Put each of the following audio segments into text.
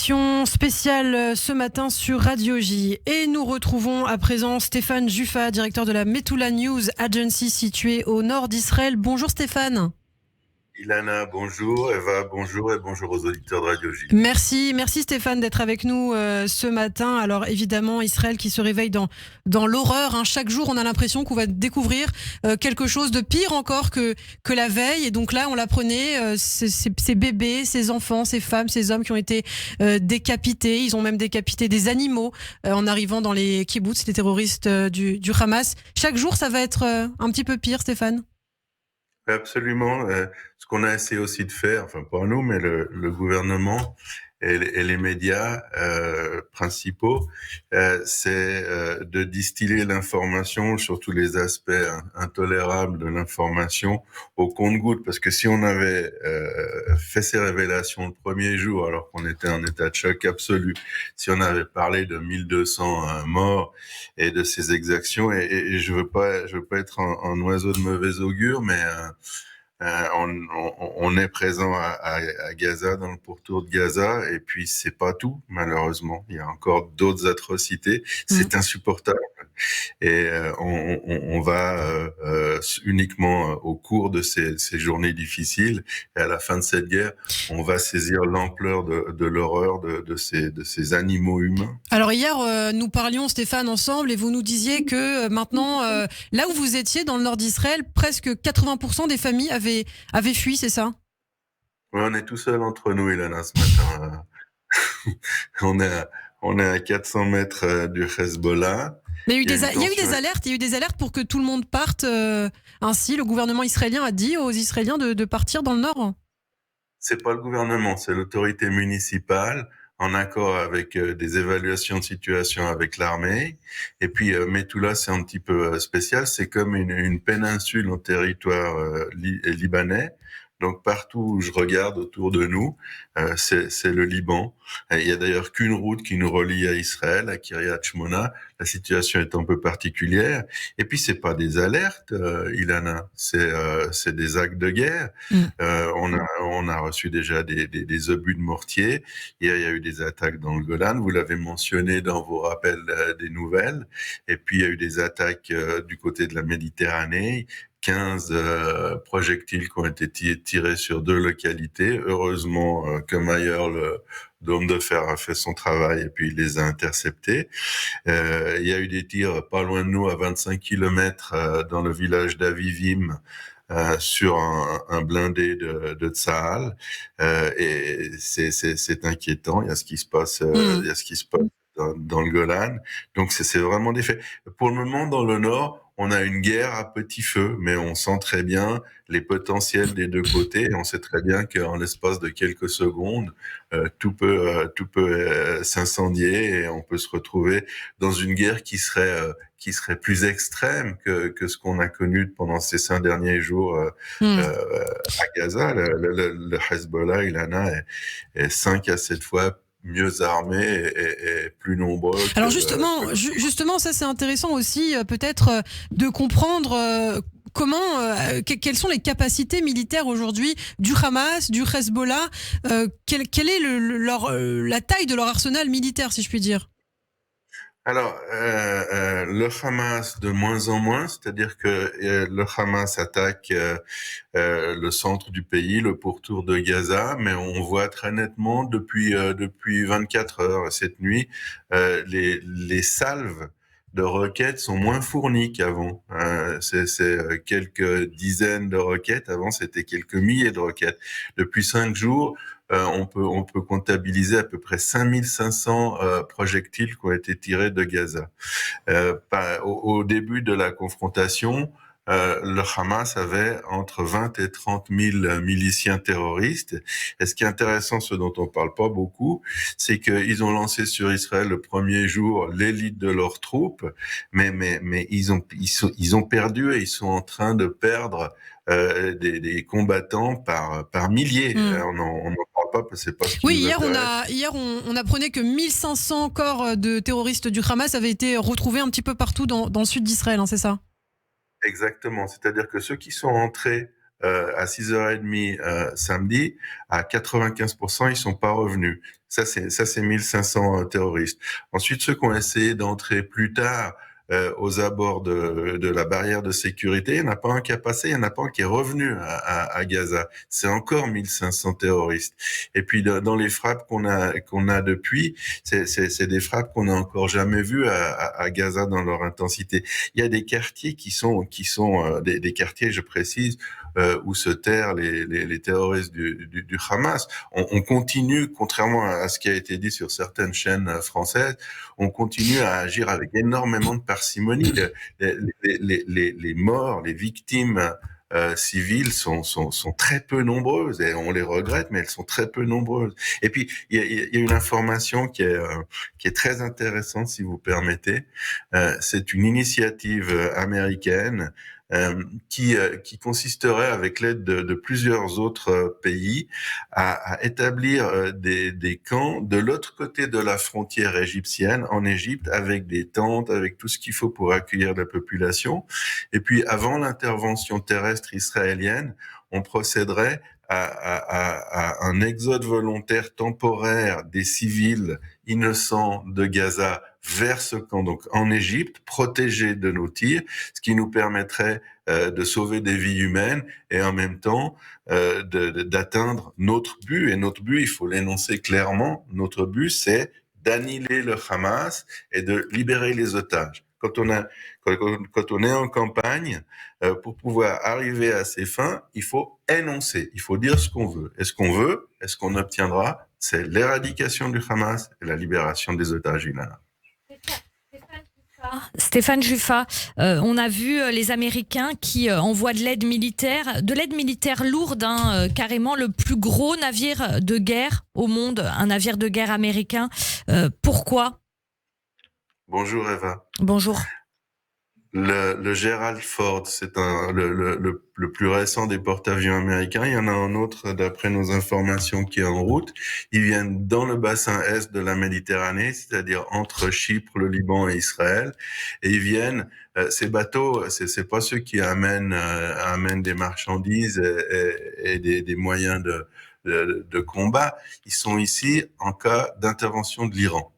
édition spéciale ce matin sur Radio J. Et nous retrouvons à présent Stéphane Juffa, directeur de la Metula News Agency située au nord d'Israël. Bonjour Stéphane. Ilana, bonjour. Eva, bonjour et bonjour aux auditeurs de Radio J. Merci Stéphane d'être avec nous ce matin. Alors évidemment, Israël qui se réveille dans l'horreur. Chaque jour, on a l'impression qu'on va découvrir quelque chose de pire encore que la veille. Et donc là, on l'apprenait, ces bébés, ces enfants, ces femmes, ces hommes qui ont été décapités. Ils ont même décapité des animaux en arrivant dans les kibboutz, les terroristes du Hamas. Chaque jour, ça va être un petit peu pire, Stéphane. Absolument. Ce qu'on a essayé aussi de faire, enfin pas nous, mais le gouvernement et les médias principaux, c'est de distiller l'information sur tous les aspects intolérables de l'information au compte-gouttes. Parce que si on avait fait ces révélations le premier jour, alors qu'on était en état de choc absolu, si on avait parlé de 1200 morts et de ces exactions, et je veux pas être un oiseau de mauvais augure, mais on est présent à Gaza, dans le pourtour de Gaza, et puis c'est pas tout, malheureusement. Il y a encore d'autres atrocités. C'est insupportable. Et on va uniquement au cours de ces journées difficiles, et à la fin de cette guerre, on va saisir l'ampleur de l'horreur de ces animaux humains. Alors hier, nous parlions, Stéphane, ensemble, et vous nous disiez que maintenant, là où vous étiez, dans le nord d'Israël, presque 80% des familles avaient fui, c'est ça ? Ouais, on est tout seul entre nous, Ilana, ce matin. On est à 400 mètres du Hezbollah. Mais il y a eu des alertes pour que tout le monde parte. Ainsi, le gouvernement israélien a dit aux Israéliens de partir dans le nord. C'est pas le gouvernement, c'est l'autorité municipale, en accord avec des évaluations de situation avec l'armée. Et puis Metula, c'est un petit peu spécial, c'est comme une péninsule en territoire libanais. Donc partout où je regarde autour de nous, c'est le Liban. Et il y a d'ailleurs qu'une route qui nous relie à Israël, à Kiryat Shmona. La situation est un peu particulière. Et puis c'est pas des alertes, Ilana, c'est des actes de guerre. On a reçu déjà des obus de mortier. Hier, il y a eu des attaques dans le Golan. Vous l'avez mentionné dans vos rappels des nouvelles. Et puis il y a eu des attaques du côté de la Méditerranée. 15 projectiles qui ont été tirés sur 2 localités. Heureusement que Mayer, le dôme de fer, a fait son travail et puis il les a interceptés. Il y a eu des tirs pas loin de nous, à 25 kilomètres, dans le village d'Avivim, sur un blindé de Tsahal. Et c'est inquiétant. Il y a ce qui se passe, dans le Golan. Donc c'est vraiment des faits. Pour le moment, dans le Nord, on a une guerre à petit feu, mais on sent très bien les potentiels des deux côtés, et on sait très bien qu'en l'espace de quelques secondes, tout peut s'incendier, et on peut se retrouver dans une guerre qui serait plus extrême que ce qu'on a connu pendant ces 5 derniers jours à Gaza. Le Hezbollah, Ilana, est 5 à 7 fois mieux armés et plus nombreux. Alors justement, ça c'est intéressant aussi, peut-être de comprendre quelles sont les capacités militaires aujourd'hui du Hamas, du Hezbollah, quelle est la taille de leur arsenal militaire, si je puis dire. Alors, le Hamas de moins en moins, c'est-à-dire que le Hamas attaque le centre du pays, le pourtour de Gaza, mais on voit très nettement depuis 24 heures cette nuit, les salves de roquettes sont moins fournies qu'avant. C'est quelques dizaines de roquettes. Avant, c'était quelques milliers de roquettes. Depuis 5 jours, on peut comptabiliser à peu près 5500 projectiles qui ont été tirés de Gaza. Au début de la confrontation, le Hamas avait entre 20 et 30 000 miliciens terroristes. Et ce qui est intéressant, ce dont on parle pas beaucoup, c'est qu'ils ont lancé sur Israël le premier jour l'élite de leurs troupes, mais ils ont perdu, et ils sont en train de perdre des combattants par milliers. On n'en parle pas parce que c'est pas ce qui nous intéresse. Hier on apprenait que 1500 corps de terroristes du Hamas avaient été retrouvés un petit peu partout dans le sud d'Israël, c'est ça ? Exactement, c'est-à-dire que ceux qui sont entrés à 6h30 samedi, à 95%, ils sont pas revenus. Ça, c'est 1500 terroristes. Ensuite, ceux qui ont essayé d'entrer plus tard aux abords de la barrière de sécurité, il n'y en a pas un qui a passé, il n'y en a pas un qui est revenu à Gaza. C'est encore 1500 terroristes. Et puis dans les frappes qu'on a depuis, c'est des frappes qu'on n'a encore jamais vues à Gaza dans leur intensité. Il y a des quartiers qui sont des quartiers, je précise, où se terrent les terroristes du Hamas. On continue, contrairement à ce qui a été dit sur certaines chaînes françaises, on continue à agir avec énormément de parcimonie. Les morts, les victimes civiles sont très peu nombreuses et on les regrette, mais elles sont très peu nombreuses. Et puis il y a une information qui est très intéressante, si vous permettez. C'est une initiative américaine qui consisterait, avec l'aide de plusieurs autres pays, à établir des camps de l'autre côté de la frontière égyptienne, en Égypte, avec des tentes, avec tout ce qu'il faut pour accueillir la population. Et puis, avant l'intervention terrestre israélienne, on procéderait à un exode volontaire temporaire des civils innocents de Gaza vers ce camp, donc en Égypte, protégés de nos tirs, ce qui nous permettrait de sauver des vies humaines et en même temps d'atteindre notre but. Et notre but, il faut l'énoncer clairement, notre but, c'est d'annihiler le Hamas et de libérer les otages. Quand on est en campagne, pour pouvoir arriver à ces fins, il faut énoncer, il faut dire ce qu'on veut. Et ce qu'on veut, et ce qu'on obtiendra, c'est l'éradication du Hamas et la libération des otages, Ilana. Stéphane Juffa, on a vu les Américains qui envoient de l'aide militaire lourde, carrément le plus gros navire de guerre au monde, un navire de guerre américain. Pourquoi ? Bonjour Eva. Bonjour. Le Gerald Ford, c'est le plus récent des porte-avions américains. Il y en a un autre, d'après nos informations, qui est en route. Ils viennent dans le bassin est de la Méditerranée, c'est-à-dire entre Chypre, le Liban et Israël. Et ils viennent, ces bateaux, c'est pas ceux qui amènent des marchandises et des moyens de combat. Ils sont ici en cas d'intervention de l'Iran.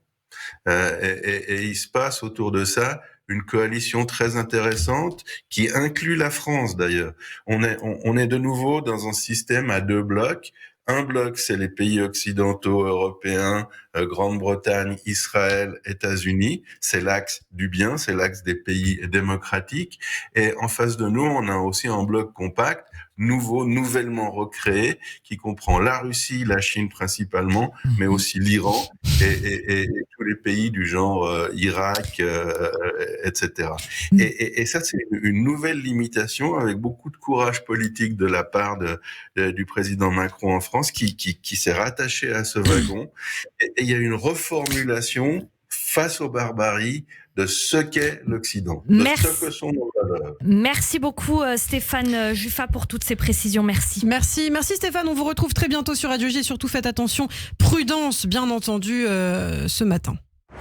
Et il se passe autour de ça une coalition très intéressante qui inclut la France d'ailleurs. On est de nouveau dans un système à deux blocs. Un bloc, c'est les pays occidentaux, européens, Grande-Bretagne, Israël, États-Unis. C'est l'axe du bien, c'est l'axe des pays démocratiques. Et en face de nous, on a aussi un bloc compact, nouvellement recréé, qui comprend la Russie, la Chine principalement, mais aussi l'Iran et tous les pays du genre Irak, etc. Et ça, c'est une nouvelle limitation avec beaucoup de courage politique de la part du président Macron en France qui s'est rattaché à ce wagon. Et il y a une reformulation face aux barbaries de ce qu'est l'Occident, ce que sont nos valeurs. Merci beaucoup Stéphane Juffa pour toutes ces précisions. Merci Stéphane, on vous retrouve très bientôt sur Radio J. Surtout faites attention, prudence bien entendu ce matin.